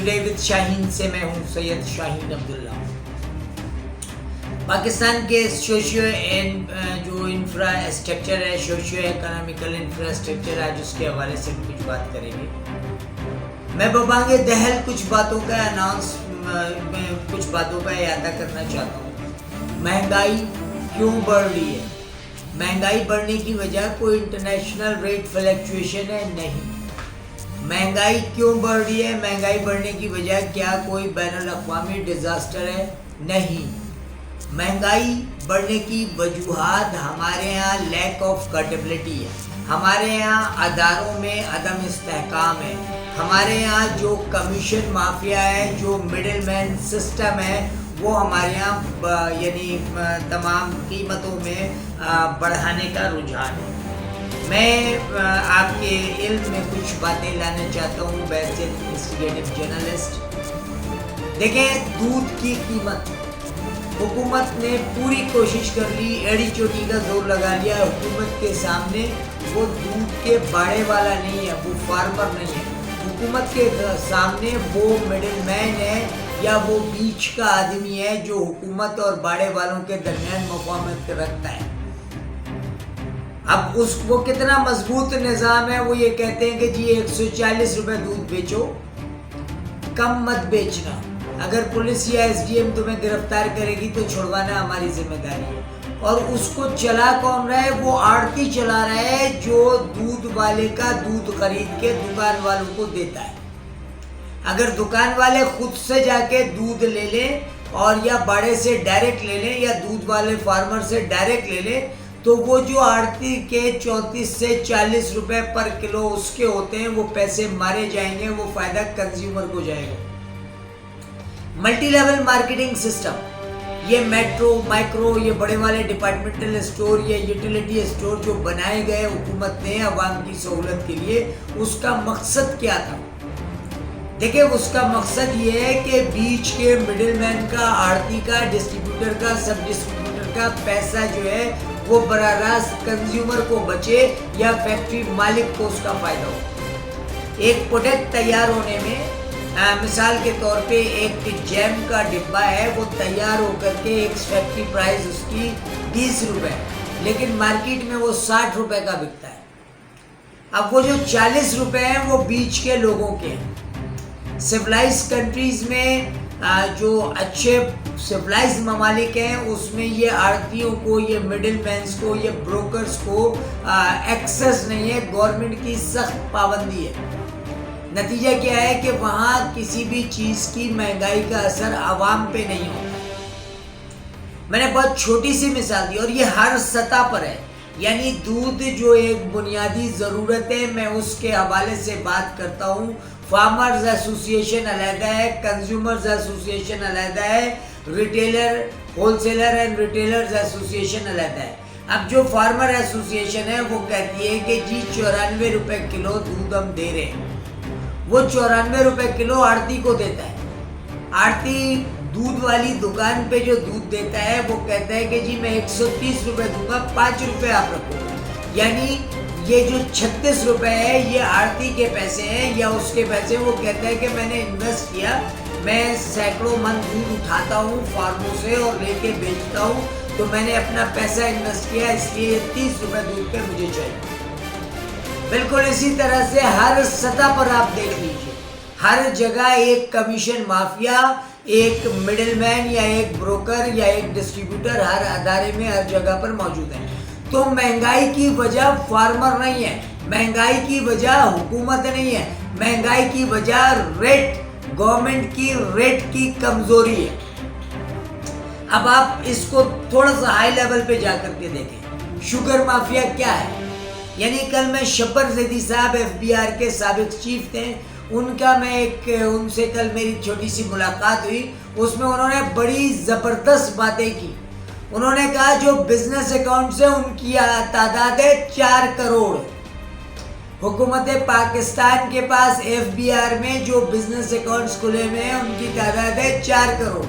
Today with Shaheen से मैं हूं सैयद शाहीन अब्दुल्ला। पाकिस्तान के सोशियो जो इंफ्रास्ट्रक्चर है, सोशियो इकोनॉमिकल इंफ्रास्ट्रक्चर, आज उसके हवाले से कुछ बात करेंगे। मैं बबांगे दहल कुछ बातों का कुछ बातों का अहाता करना चाहता हूँ। महंगाई क्यों बढ़ रही है? महंगाई बढ़ने की वजह कोई इंटरनेशनल रेट फ्लक्चुएशन है? नहीं। महंगाई क्यों बढ़ रही है? महंगाई बढ़ने की वजह क्या कोई बैनुल अक़वामी डिज़ास्टर है? नहीं। महंगाई बढ़ने की वजूहात हमारे यहाँ लैक ऑफ क्रेडिबिलिटी है, हमारे यहाँ अदारों में अदम इस्तेहकाम है, हमारे यहाँ जो कमीशन माफिया है, जो मिडिल मैन सिस्टम है, वो हमारे यहाँ यानी तमाम कीमतों में बढ़ाने का रुझान है। मैं आपके इल्म में कुछ बातें लाना चाहता हूँ एज एन इन्वेस्टिगेटिव जर्नलिस्ट। देखें, दूध की कीमत हुकूमत ने पूरी कोशिश कर ली, एड़ी चोटी का जोर लगा लिया हुकूमत के सामने। वो दूध के बाड़े वाला नहीं है, वो फार्मर नहीं है। हुकूमत के सामने वो मिडिल मैन है या वो बीच का आदमी है जो हुकूमत और बाड़े वालों के दरमियान मुफाहमत रखता है। अब वो कितना मजबूत निज़ाम है। वो ये कहते हैं कि जी 140 रुपए दूध बेचो, कम मत बेचना। अगर पुलिस या एसडीएम तुम्हें गिरफ्तार करेगी तो छुड़वाना हमारी जिम्मेदारी है। और उसको चला कौन रहा है? वो आड़ती चला रहा है जो दूध वाले का दूध खरीद के दुकान वालों को देता है। अगर दुकान वाले खुद से जाके दूध ले लें और या बाड़े से डायरेक्ट ले लें या दूध वाले फार्मर से डायरेक्ट ले लें, तो वो जो आड़ती के 34 से 40 रुपए पर किलो उसके होते हैं, वो पैसे मारे जाएंगे, वो फायदा कंज्यूमर को जाएगा। मल्टी लेवल मार्केटिंग सिस्टम, ये मेट्रो, माइक्रो, ये बड़े वाले डिपार्टमेंटल स्टोर या यूटिलिटी स्टोर जो बनाए गए हुकूमत ने अवाम की सहूलत के लिए, उसका मकसद क्या था? देखिए, उसका मकसद ये है कि बीच के मिडिल मैन का, आड़ती का, डिस्ट्रीब्यूटर का, सब डिस्ट्रीब्यूटर का पैसा जो है वो बराह रास्त कंज्यूमर को बचे या फैक्ट्री मालिक को उसका फायदा हो। एक प्रोडक्ट तैयार होने में मिसाल के तौर पे एक जैम का डिब्बा है, वो तैयार होकर के एक फैक्ट्री प्राइस उसकी 20 रुपए, लेकिन मार्केट में वो 60 रुपए का बिकता है। अब वो जो 40 रुपए हैं वो बीच के लोगों के हैं। सिविलाइज कंट्रीज में जो अच्छे सिविलाइज ममालिक हैं उसमें ये आड़तियों को, ये मिडिल मैन्स को, ये ब्रोकर्स को एक्सेस नहीं है। गवर्नमेंट की सख्त पाबंदी है। नतीजा क्या है कि वहाँ किसी भी चीज़ की महंगाई का असर आवाम पे नहीं होता। मैंने बहुत छोटी सी मिसाल दी और ये हर सतह पर है। यानी दूध जो एक बुनियादी ज़रूरत है, मैं उसके हवाले से बात करता हूँ। फार्मर्स एसोसिएशन अलहदा है, कंज्यूमर्स एसोसिएशन अलहदा है, retailer, wholesaler and retailers association अलहदा है। अब जो फार्मर एसोसिएशन है वो कहती है कि जी 94 रुपए किलो दूध हम दे रहे हैं। वो 94 रुपए किलो आड़ती को देता है। आड़ती दूध वाली दुकान पे जो दूध देता है वो कहता है कि जी मैं 130 रुपए दूंगा, 5 रुपए आप रखो। यानी ये जो 36 रुपए है ये आड़ती के पैसे हैं या उसके पैसे। वो कहता है कि मैंने इन्वेस्ट किया, मैं सैकड़ों मन दूध उठाता हूँ फार्मों से और लेके बेचता हूँ, तो मैंने अपना पैसा इन्वेस्ट किया, इसलिए 30 रुपए दूध पे मुझे चाहिए। बिल्कुल इसी तरह से हर सतह पर आप देख लीजिए, हर जगह एक कमीशन माफिया, एक मिडिलमैन या एक ब्रोकर या एक डिस्ट्रीब्यूटर हर अदारे में, हर जगह पर मौजूद है। तो महंगाई की वजह फार्मर नहीं है, महंगाई की वजह हुकूमत नहीं है, महंगाई की वजह रेट, गवर्नमेंट की रेट की कमजोरी है। अब आप इसको थोड़ा सा हाई लेवल पे जाकर के देखें, शुगर माफिया क्या है। यानी कल मैं शब्बर जैदी साहब एफबीआर के साबिक चीफ थे, उनसे कल मेरी छोटी सी मुलाकात हुई। उसमें उन्होंने बड़ी ज़बरदस्त बातें की। उन्होंने कहा जो बिजनेस अकाउंट्स है उनकी तादाद है 4 करोड़। हुकूमत पाकिस्तान के पास एफबीआर में जो बिजनेस अकाउंट्स खुले हुए हैं उनकी तादाद है 4 करोड़,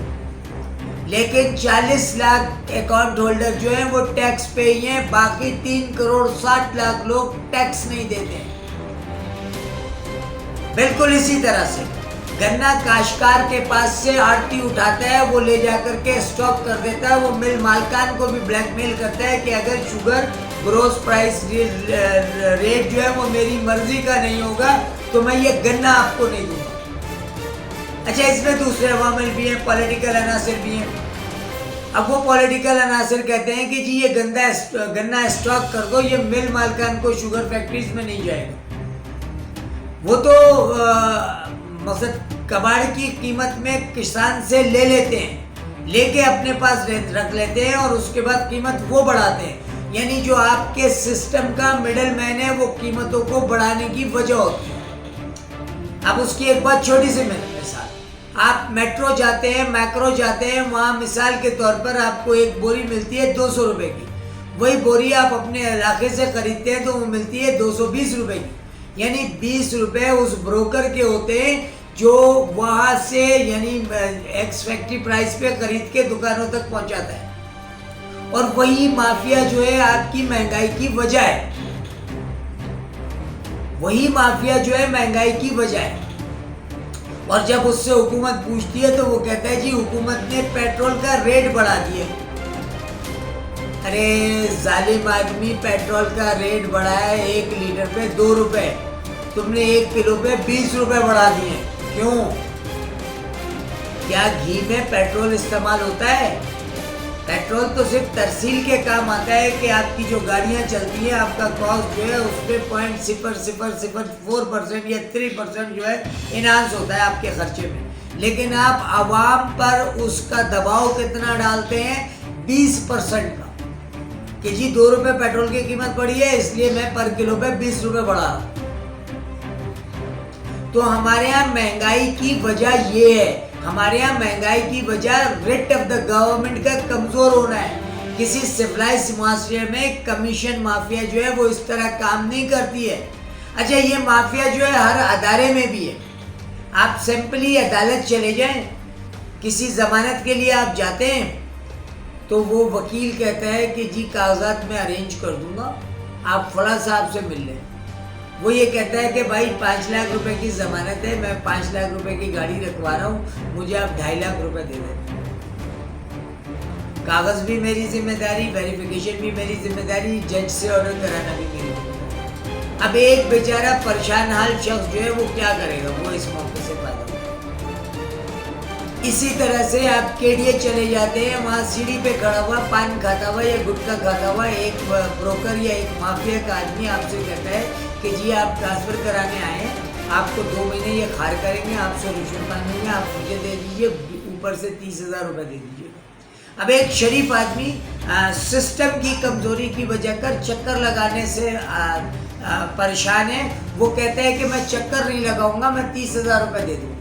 लेकिन 40 लाख अकाउंट होल्डर जो हैं वो टैक्स पे ही हैं। बाकी 3 करोड़ 60 लाख लोग टैक्स नहीं देते हैं। बिल्कुल इसी तरह से गन्ना काश्तकार के पास से आड़ती उठाता है, वो ले जाकर के स्टॉक कर देता है। वो मिल मालकान को भी ब्लैकमेल करता है कि अगर शुगर ग्रोस प्राइस रेट जो है वो मेरी मर्जी का नहीं होगा तो मैं ये गन्ना आपको नहीं दूंगा। अच्छा, इसमें दूसरे अवामिल भी हैं, पॉलिटिकल अनासर भी हैं। अब वो पॉलिटिकल अनासर कहते हैं कि जी ये गन्ना स्टॉक कर दो, ये मिल मालकान को शुगर फैक्ट्रीज में नहीं जाएगा। वो तो मतलब कबाड़ की कीमत में किसान से ले लेते हैं, लेके अपने पास रख लेते हैं और उसके बाद कीमत वो बढ़ाते हैं। यानी जो आपके सिस्टम का मिडल मैन है वो कीमतों को बढ़ाने की वजह होती है। अब उसकी एक बात छोटी सी मिसाल, आप मेट्रो जाते हैं, मैक्रो जाते हैं, वहाँ मिसाल के तौर पर आपको एक बोरी मिलती है 200 रुपए की। वही बोरी आप अपने इलाके से खरीदते हैं तो वो मिलती है 220 रुपए की। यानी 20 रुपए उस ब्रोकर के होते हैं जो वहाँ से यानी एक्स फैक्ट्री प्राइस पे खरीद के दुकानों तक पहुँचाता है। और वही माफिया जो है आपकी महंगाई की वजह है, वही माफिया जो है महंगाई की वजह है। और जब उससे हुकूमत पूछती है तो वो कहता है जी हुकूमत ने पेट्रोल का रेट बढ़ा दिया। अरे जालिम आदमी, पेट्रोल का रेट बढ़ाया 1 लीटर पे 2 रुपए, तुमने 1 किलो पे 20 रुपए बढ़ा दिए। क्यों? क्या घी में पेट्रोल इस्तेमाल होता है? पेट्रोल तो सिर्फ तरसील के काम आता है कि आपकी जो गाड़ियां चलती हैं आपका कॉस्ट जो है उस पर 0.0004% या 3% जो है इनहांस होता है आपके खर्चे में। लेकिन आप आवाम पर उसका दबाव कितना डालते हैं? 20% का, कि जी 2 रुपए पेट्रोल की कीमत बढ़ी है इसलिए मैं पर किलो पे 20 रुपए बढ़ा रहा हूं। तो हमारे यहाँ महंगाई की वजह ये है, हमारे यहाँ महंगाई की वजह रेट ऑफ द गवर्नमेंट का कमजोर होना है। किसी सिविलाइज्ड मुआशरे में कमीशन माफिया जो है वो इस तरह काम नहीं करती है। अच्छा, ये माफिया जो है हर अदारे में भी है। आप सिंपली अदालत चले जाएं, किसी जमानत के लिए आप जाते हैं तो वो वकील कहता है कि जी कागजात में अरेंज कर दूंगा, आप फला साहब से मिल लें। वो ये कहता है कि भाई 5 लाख रुपए की जमानत है, मैं 5 लाख रुपए की गाड़ी रखवा रहा हूँ, मुझे आप 2.5 लाख रुपए दे दें। कागज भी मेरी जिम्मेदारी, वेरिफिकेशन भी मेरी जिम्मेदारी, जज से ऑर्डर कराना भी मेरी जिम्मेदारी। अब एक बेचारा परेशान हाल शख्स जो है वो क्या करेगा? वो इस मौके से फायदा। इसी तरह से आप केडीए चले जाते हैं, वहाँ सीढ़ी पे खड़ा हुआ पान खाता हुआ या गुटखा खाता हुआ एक ब्रोकर या एक माफिया का आदमी आपसे कहता है कि जी आप ट्रांसफर कराने आए हैं, आपको 2 महीने ये खार करेंगे, आप सोल्यूशन मांगेंगे, आप मुझे दे दीजिए, ऊपर से 30,000 रुपये दे दीजिए। अब एक शरीफ आदमी सिस्टम की कमजोरी की वजह कर चक्कर लगाने से परेशान है। वो कहता है कि मैं चक्कर नहीं लगाऊंगा, मैं 30,000 रुपये दे दूंगा।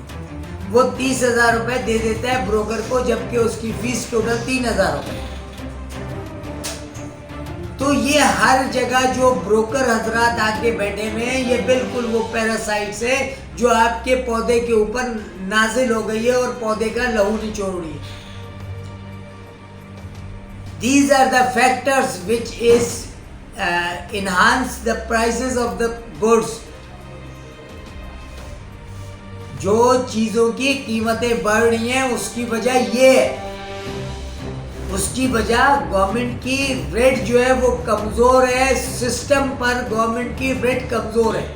वो 30,000 रुपये दे देता है ब्रोकर को, जबकि उसकी फीस टोटल 3,000 रुपये। तो ये हर जगह जो ब्रोकर हजरात आके बैठे हुए हैं, ये बिल्कुल वो पैरासाइट्स है जो आपके पौधे के ऊपर नाजिल हो गई है और पौधे का लहू निचोड़ रही है। These are the factors which is enhance the prices of the goods. जो चीजों की कीमतें बढ़ रही हैं उसकी वजह ये है, उसकी वजह गवर्नमेंट की रेट जो है वो कमजोर है, सिस्टम पर गवर्नमेंट की रेट कमजोर है।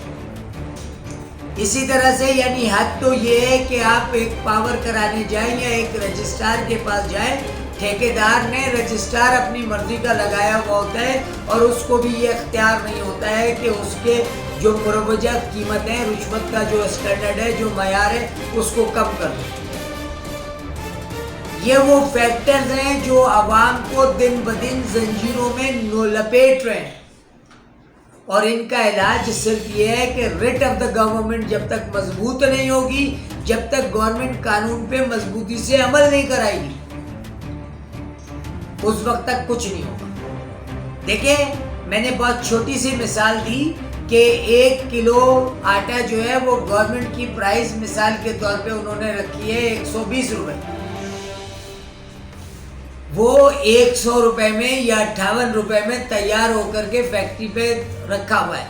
इसी तरह से यानी हद तो ये है कि आप एक पावर कराने जाएं या एक रजिस्ट्रार के पास जाएं, ठेकेदार ने रजिस्ट्रार अपनी मर्जी का लगाया हुआ होता है और उसको भी ये अख्तियार नहीं होता है कि उसके जो मुरवजा कीमत है, रिश्वत का जो स्टैंडर्ड है, जो मयार है, उसको कम कर दे। ये वो फैक्टर्स हैं जो आवाम को दिन ब दिन जंजीरों में लपेट रहे हैं और इनका इलाज सिर्फ ये है कि रेट ऑफ द गवर्नमेंट जब तक मजबूत नहीं होगी, जब तक गवर्नमेंट कानून पे मजबूती से अमल नहीं कराएगी, उस वक्त तक कुछ नहीं होगा। देखिए, मैंने बहुत छोटी सी मिसाल दी कि 1 किलो आटा जो है वो गवर्नमेंट की प्राइस मिसाल के तौर पे उन्होंने रखी है 120 रुपए। वो 100 रुपए में या 58 रुपए में तैयार होकर के फैक्ट्री पे रखा हुआ है।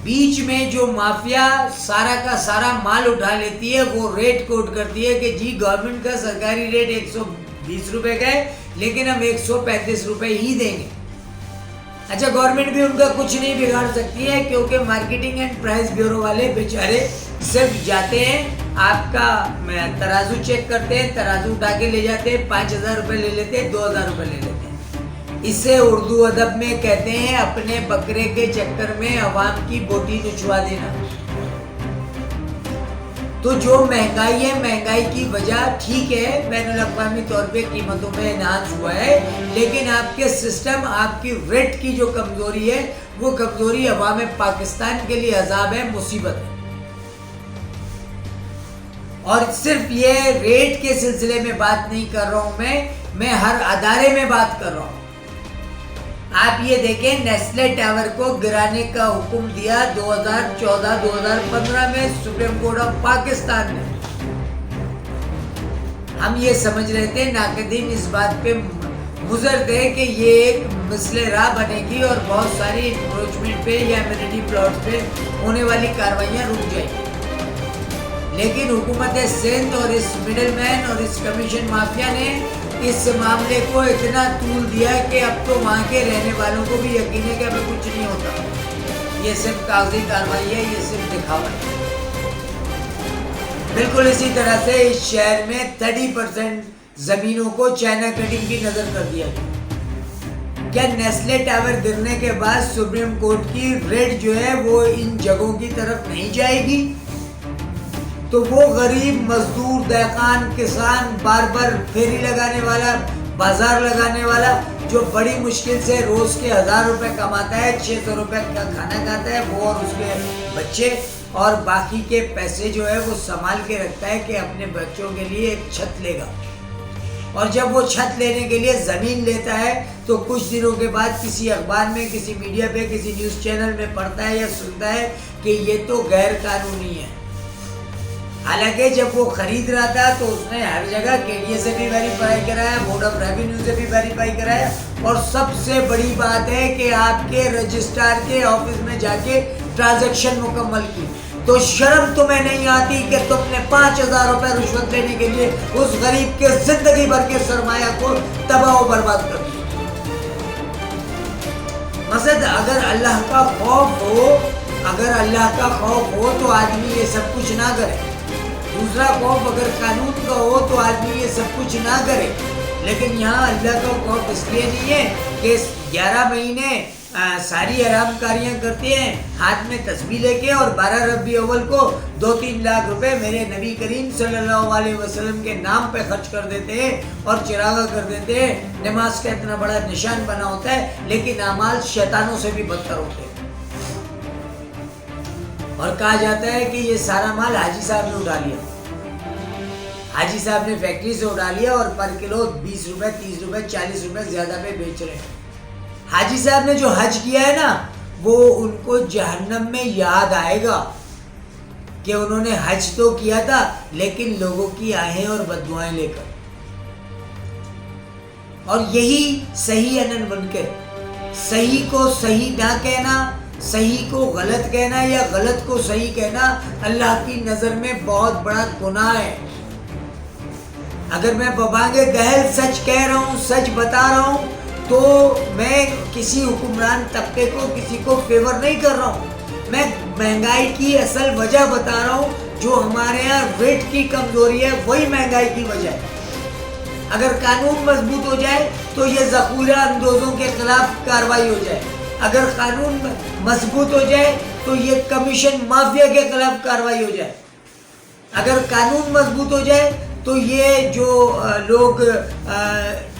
बीच में जो माफिया सारा का सारा माल उठा लेती है, वो रेट कोट करती है कि जी गवर्नमेंट का सरकारी रेट 120 रुपए का है, लेकिन हम 135 रुपए ही देंगे। अच्छा, गवर्नमेंट भी उनका कुछ नहीं बिगाड़ सकती है, क्योंकि मार्केटिंग एंड प्राइस ब्यूरो वाले बेचारे सिर्फ जाते हैं, आपका तराजू चेक करते हैं, तराजू उठा के ले जाते हैं, 5,000 रुपये ले लेते हैं, 2,000 रुपये ले लेते हैं। इसे उर्दू अदब में कहते हैं अपने बकरे के चक्कर में अवाम की बोटी नुचवा देना। तो जो महंगाई है, महंगाई की वजह ठीक है, बैनुल अक़वामी तौर पे कीमतों में एनहांस हुआ है, लेकिन आपके सिस्टम, आपकी रेट की जो कमजोरी है, वो कमजोरी अवाम पाकिस्तान के लिए अजाब है, मुसीबत है। और सिर्फ ये रेट के सिलसिले में बात नहीं कर रहा हूं मैं हर अदारे में बात कर रहा हूं। आप ये देखें, नेस्ले टावर को गिराने का हुक्म दिया 2014-2015 में सुप्रीम कोर्ट ऑफ पाकिस्तान ने। हम ये समझ रहे थे, नाक़दीन इस बात पे मुज़र थे कि ये एक मिसले राह बनेगी और बहुत सारी इंक्रोचमेंट पे या एमिनिटी प्लॉट पे होने वाली कार्रवाइयाँ रुक जाएंगी। लेकिन हुकूमत सिंध और इस मिडलमैन और इस कमीशन माफिया ने इस मामले को इतना तूल दिया कि अब तो वहाँ के रहने वालों को भी यकीन है कि अब कुछ नहीं होता, ये सिर्फ कागजी कार्रवाई है, ये सिर्फ दिखावा है। बिल्कुल इसी तरह से इस शहर में 30% जमीनों को चाइना कटिंग की नजर कर दिया गया। क्या नेस्ले टावर गिरने के बाद सुप्रीम कोर्ट की रेड जो है वो इन जगहों की तरफ नहीं जाएगी? तो वो गरीब मजदूर, दहकान, किसान, बार फेरी लगाने वाला, बाजार लगाने वाला, जो बड़ी मुश्किल से रोज के 1,000 रुपए कमाता है, 600 रुपए का खाना खाता है, वो और उसके बच्चे, और बाकी के पैसे जो है वो संभाल के रखता है कि अपने बच्चों के लिए एक छत लेगा। और जब वो छत लेने के लिए जमीन लेता है तो कुछ दिनों के बाद किसी अखबार में, किसी मीडिया पे, किसी न्यूज चैनल में पढ़ता है या सुनता है कि ये तो गैर कानूनी है। हालांकि जब वो खरीद रहा था तो उसने हर जगह केडीए से भी वेरीफाई कराया, बोर्ड ऑफ रेवेन्यू से भी वेरीफाई कराया, और सबसे बड़ी बात है कि आपके रजिस्ट्रार के ऑफिस में जाके ट्रांजैक्शन मुकम्मल की। तो शर्म तुम्हें नहीं आती कि तुमने 5,000 रुपए रिश्वत लेने के लिए उस गरीब के जिंदगी भर के सरमाया को तबाह और बर्बाद कर दिया। मकसद अगर अल्लाह का खौफ हो, अगर अल्लाह का खौफ हो तो आदमी ये सब कुछ ना करे। दूसरा खौफ अगर कानून का हो तो आदमी ये सब कुछ ना करे। लेकिन यहाँ अल्लाह का खौफ इसलिए नहीं है कि 11 महीने सारी आरामकारियाँ करते हैं, हाथ में तस्बीह लेके, और 12 रबी अव्वल को 2-3 लाख रुपए मेरे नबी करीम सल्लल्लाहु अलैहि वसल्लम के नाम पे खर्च कर देते हैं और चिरागा कर देते हैं। नमाज का इतना बड़ा निशान बना होता है, लेकिन अमाल शैतानों से भी बदतर होते हैं। और कहा जाता है कि ये सारा माल हाजी साहब ने उठा लिया, हाजी साहब ने फैक्ट्री से उठा लिया और पर किलो 20 रुपए, 30 रुपए, 40 रुपए ज्यादा पे बेच रहे हैं। हाजी साहब ने जो हज किया है ना, वो उनको जहन्नम में याद आएगा कि उन्होंने हज तो किया था, लेकिन लोगों की आहें और बददुआएं लेकर। और यही सही अनन बनकर, सही को सही ना कहना, सही को गलत कहना या गलत को सही कहना अल्लाह की नजर में बहुत बड़ा गुनाह है। अगर मैं बबांगे दहल सच कह रहा हूँ, सच बता रहा हूँ, तो मैं किसी हुक्मरान तबके को, किसी को फेवर नहीं कर रहा हूँ। मैं महंगाई की असल वजह बता रहा हूँ। जो हमारे यहाँ रेट की कमजोरी है वही महंगाई की वजह है। अगर कानून मजबूत हो जाए तो ये ज़ख़ीरा अंदोज़ों के खिलाफ कार्रवाई हो जाए। अगर कानून मजबूत हो जाए तो ये कमीशन माफिया के खिलाफ कार्रवाई हो जाए। अगर कानून मजबूत हो जाए तो ये जो लोग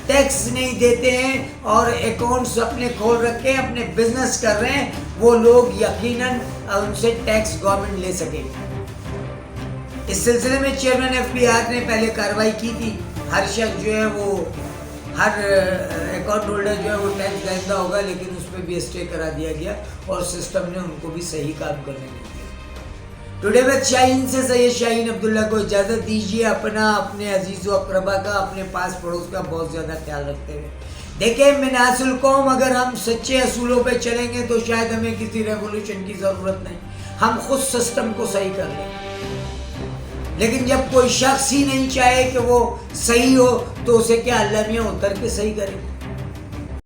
टैक्स नहीं देते हैं और अकाउंट्स अपने खोल रखे हैं, अपने बिजनेस कर रहे हैं, वो लोग यकीनन उनसे टैक्स गवर्नमेंट ले सकेगी। इस सिलसिले में चेयरमैन FBI ने पहले कार्रवाई की थी। हर शख्स जो है वो, हर अकाउंट होल्डर जो है वो टैक्स देता होगा, लेकिन उस पर भी स्टे करा दिया गया और सिस्टम ने उनको भी सही काम करने को दिया। टुडे विद शाहीन से सैयद शाहीन अब्दुल्ला को इजाज़त दीजिए। अपना, अपने अजीज़ व अक़रबा का, अपने पास पड़ोस का बहुत ज़्यादा ख्याल रखते हुए देखिए मिनासुल कौम, अगर हम सच्चे असूलों पे चलेंगे तो शायद हमें किसी रेवोल्यूशन की जरूरत नहीं, हम खुद सिस्टम को सही कर लेंगे। लेकिन जब कोई शख्स ही नहीं चाहे कि वो सही हो तो उसे क्या अल्लाह मियां उतर के सही करें।